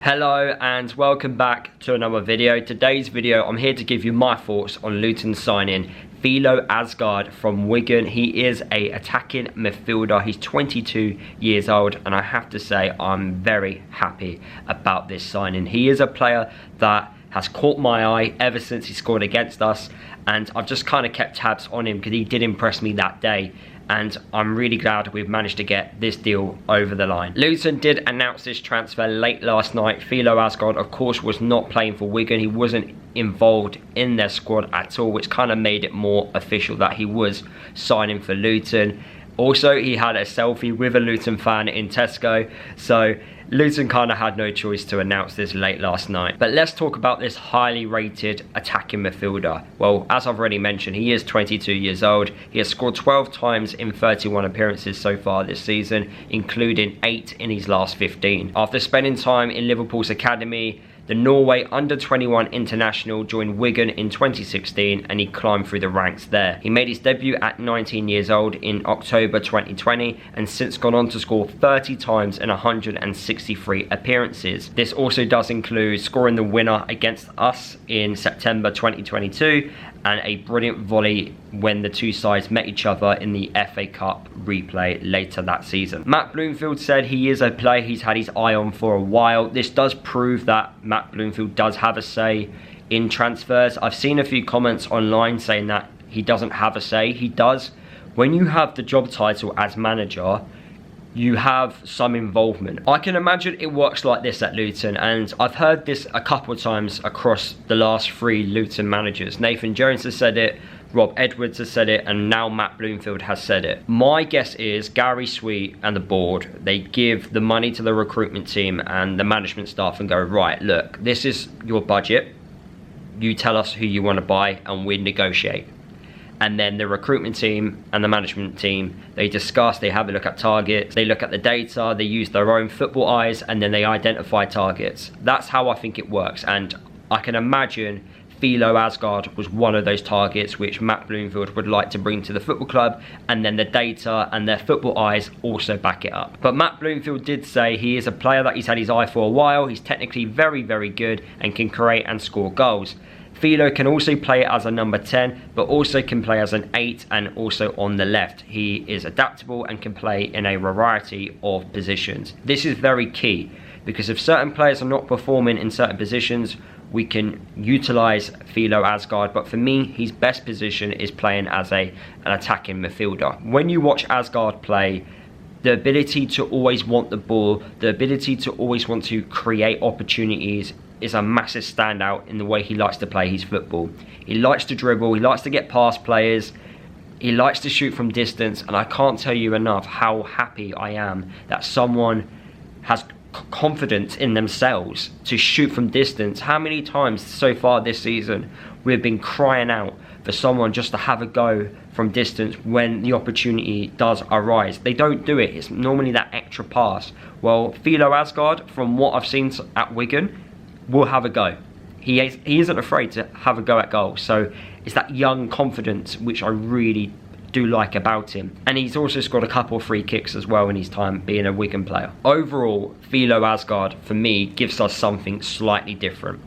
Hello and welcome back to another video. Today's video, I'm here to give you my thoughts on Luton signing Thelo Aasgaard from Wigan. He is a attacking midfielder. He's 22 years old and I have to say I'm very happy about this signing. He is a player that has caught my eye ever since he scored against us, and I've just kind of kept tabs on him because he did impress me that day. And I'm really glad we've managed to get this deal over the line. Luton did announce this transfer late last night. Thelo Aasgaard, of course, was not playing for Wigan. He wasn't involved in their squad at all, which kind of made it more official that he was signing for Luton. Also, he had a selfie with a Luton fan in Tesco, so Luton kind of had no choice to announce this late last night. But let's talk about this highly rated attacking midfielder. Well, as I've already mentioned, he is 22 years old. He has scored 12 times in 31 appearances so far this season, including 8 in his last 15. After spending time in Liverpool's academy, the Norway under-21 international joined Wigan in 2016 and he climbed through the ranks there. He made his debut at 19 years old in October 2020 and since gone on to score 30 times in 163 appearances. This also does include scoring the winner against us in September 2022 and a brilliant volley when the two sides met each other in the FA Cup replay later that season. Matt Bloomfield said he is a player he's had his eye on for a while. This does prove that Matt Bloomfield does have a say in transfers. I've seen a few comments online saying that he doesn't have a say. He does. When you have the job title as manager, you have some involvement. I can imagine it works like this at Luton, and I've heard this a couple of times across the last 3 Luton managers. Nathan Jones has said it, Rob Edwards has said it, and now Matt Bloomfield has said it. My guess is Gary Sweet and the board, they give the money to the recruitment team and the management staff and go, right, look, this is your budget. You tell us who you want to buy and we negotiate. And then the recruitment team and the management team, they discuss, they have a look at targets, they look at the data, they use their own football eyes, and then they identify targets. That's how I think it works. And I can imagine Thelo Aasgaard was one of those targets which Matt Bloomfield would like to bring to the football club, and then the data and their football eyes also back it up. But Matt Bloomfield did say he is a player that he's had his eye for a while. He's technically very, very good and can create and score goals. Thelo can also play as a number 10, but also can play as an 8 and also on the left. He is adaptable and can play in a variety of positions. This is very key because if certain players are not performing in certain positions, we can utilise Thelo Aasgaard, but for me, his best position is playing as an attacking midfielder. When you watch Aasgaard play, the ability to always want the ball, the ability to always want to create opportunities is a massive standout in the way he likes to play his football. He likes to dribble, he likes to get past players, he likes to shoot from distance, and I can't tell you enough how happy I am that someone has confidence in themselves to shoot from distance. How many times so far this season we've been crying out for someone just to have a go from distance when the opportunity does arise. They don't do it. It's normally that extra pass. Well, Thelo Aasgaard, from what I've seen at Wigan, will have a go. He isn't afraid to have a go at goal. So it's that young confidence which I really do like about him. And he's also scored a couple of free kicks as well in his time being a Wigan player. Overall, Thelo Aasgaard, for me, gives us something slightly different.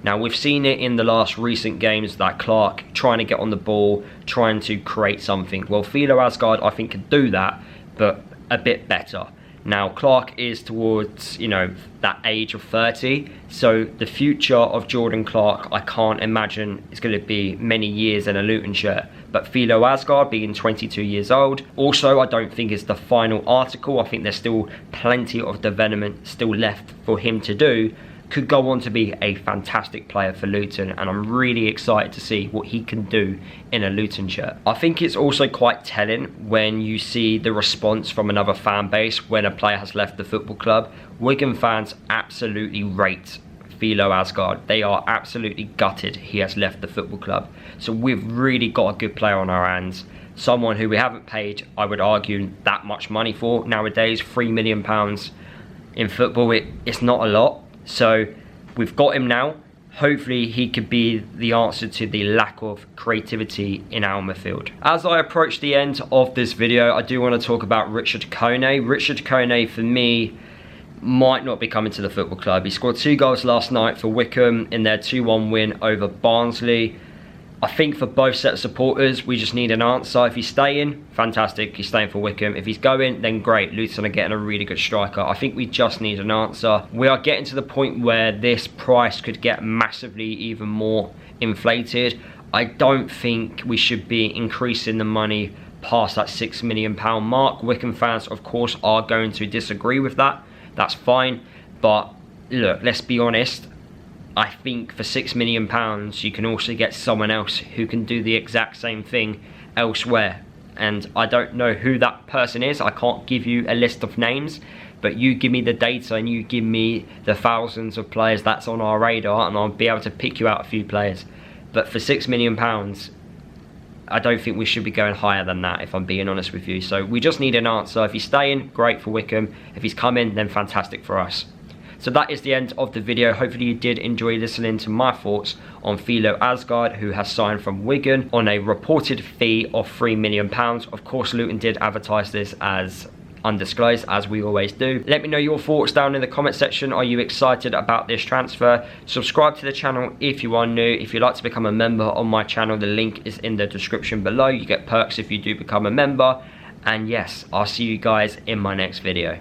Now, we've seen it in the last recent games that Clark trying to get on the ball, trying to create something. Well, Thelo Aasgaard, I think, can do that, but a bit better. Now, Clark is towards, that age of 30. So the future of Jordan Clark, I can't imagine it's going to be many years in a Luton shirt. But Thelo Aasgaard being 22 years old, also I don't think it's the final article. I think there's still plenty of development still left for him to do. Could go on to be a fantastic player for Luton, and I'm really excited to see what he can do in a Luton shirt. I think it's also quite telling when you see the response from another fan base when a player has left the football club. Wigan fans absolutely rate Thelo Aasgaard. They are absolutely gutted he has left the football club. So we've really got a good player on our hands. Someone who we haven't paid, I would argue, that much money for. Nowadays, £3 million in football, it's not a lot. So we've got him now. Hopefully he could be the answer to the lack of creativity in our midfield. As I approach the end of this video, I do want to talk about Richard Kone. Richard Kone, for me, might not be coming to the football club. He scored 2 goals last night for Wycombe in their 2-1 win over Barnsley. I think for both set of supporters, we just need an answer. If he's staying, fantastic, he's staying for Wycombe. If he's going, then great, Luton are getting a really good striker. I think we just need an answer. We are getting to the point where this price could get massively even more inflated. I don't think we should be increasing the money past that £6 million mark. Wycombe fans, of course, are going to disagree with that. That's fine, but look, let's be honest. I think for £6 million, you can also get someone else who can do the exact same thing elsewhere. And I don't know who that person is. I can't give you a list of names, but you give me the data and you give me the thousands of players that's on our radar, and I'll be able to pick you out a few players. But for £6 million, I don't think we should be going higher than that, if I'm being honest with you. So we just need an answer. If he's staying, great for Wycombe. If he's coming, then fantastic for us. So that is the end of the video. Hopefully you did enjoy listening to my thoughts on Thelo Aasgaard, who has signed from Wigan on a reported fee of £3 million. Of course, Luton did advertise this as undisclosed, as we always do. Let me know your thoughts down in the comment section. Are you excited about this transfer? Subscribe to the channel if you are new. If you'd like to become a member on my channel, the link is in the description below. You get perks if you do become a member. And yes, I'll see you guys in my next video.